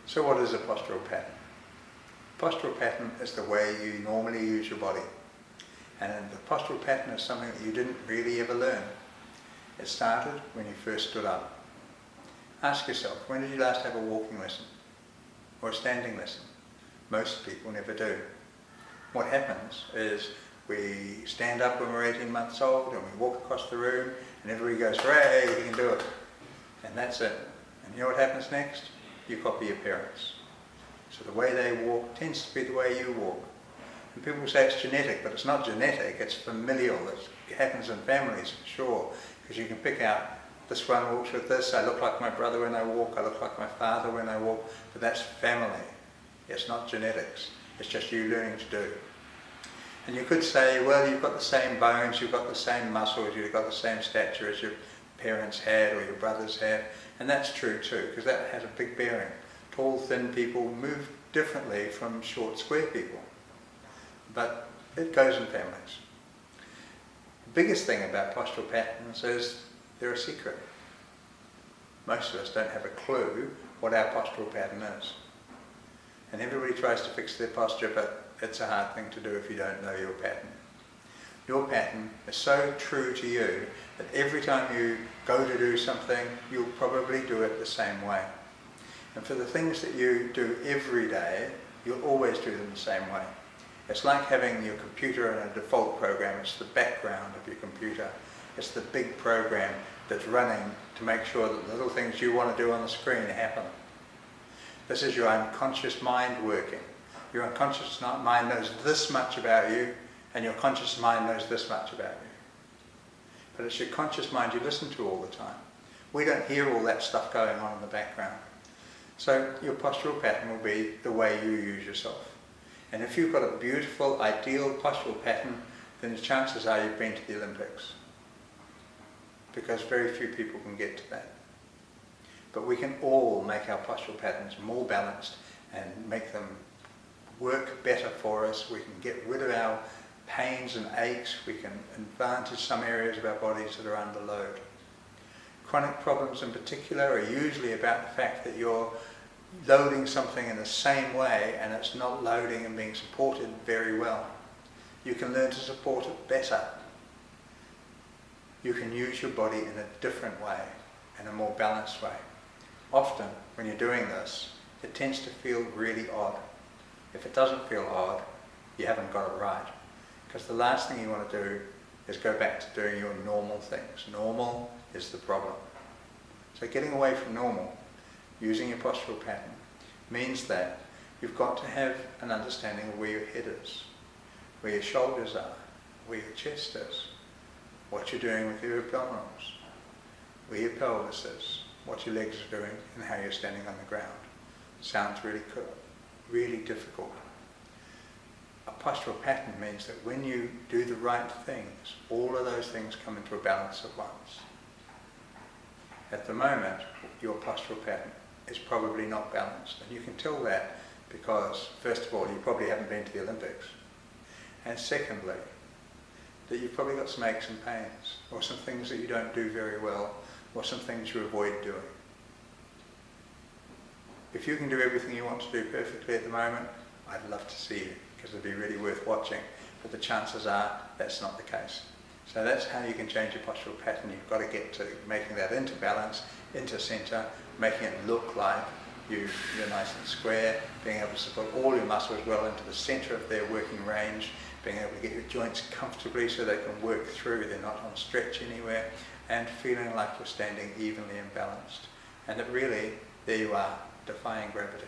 So what is a postural pattern? Postural pattern is the way you normally use your body. And the postural pattern is something that you didn't really ever learn. It started when you first stood up. Ask yourself, when did you last have a walking lesson? Or a standing lesson? Most people never do. What happens is we stand up when we're 18 months old and we walk across the room and everybody goes, hooray, you can do it. And that's it. And you know what happens next? You copy your parents. So the way they walk tends to be the way you walk. And people say it's genetic, but it's not genetic, it's familial. It happens in families for sure, because you can pick out, this one walks with this, I look like my brother when I walk, I look like my father when I walk, but that's family. It's not genetics, it's just you learning to do. And you could say, well, you've got the same bones, you've got the same muscles, you've got the same stature as your parents had or your brothers had, and that's true too, because that has a big bearing. Tall, thin people move differently from short, square people, but it goes in families. The biggest thing about postural patterns is they're a secret. Most of us don't have a clue what our postural pattern is. And everybody tries to fix their posture, but it's a hard thing to do if you don't know your pattern. Your pattern is so true to you that every time you go to do something, you'll probably do it the same way. And for the things that you do every day, you'll always do them the same way. It's like having your computer in a default program. It's the background of your computer. It's the big program that's running to make sure that the little things you want to do on the screen happen. This is your unconscious mind working. Your unconscious mind knows this much about you, and your conscious mind knows this much about you. But it's your conscious mind you listen to all the time. We don't hear all that stuff going on in the background. So your postural pattern will be the way you use yourself. And if you've got a beautiful, ideal postural pattern, then the chances are you've been to the Olympics. Because very few people can get to that. But we can all make our postural patterns more balanced and make them work better for us. We can get rid of our pains and aches. We can advantage some areas of our bodies that are under load. Chronic problems in particular are usually about the fact that you're loading something in the same way and it's not loading and being supported very well. You can learn to support it better. You can use your body in a different way, in a more balanced way. Often, when you're doing this, it tends to feel really odd. If it doesn't feel odd, you haven't got it right. Because the last thing you want to do is go back to doing your normal things. Normal is the problem. So getting away from normal, using your postural pattern, means that you've got to have an understanding of where your head is, where your shoulders are, where your chest is, what you're doing with your abdominals, where your pelvis is, what your legs are doing, and how you're standing on the ground. Sounds really cool, really difficult. A postural pattern means that when you do the right things, all of those things come into a balance at once. At the moment, your postural pattern is probably not balanced, and you can tell that because, first of all, you probably haven't been to the Olympics, and secondly, that you've probably got some aches and pains, or some things that you don't do very well, or some things you avoid doing. If you can do everything you want to do perfectly at the moment, I'd love to see you, because it'd be really worth watching, but the chances are that's not the case. So that's how you can change your postural pattern. You've got to get to making that into balance, into centre, making it look like you're nice and square, being able to support all your muscles well into the centre of their working range, being able to get your joints comfortably so they can work through, they're not on stretch anywhere, and feeling like you're standing evenly and balanced. And that really, there you are, defying gravity.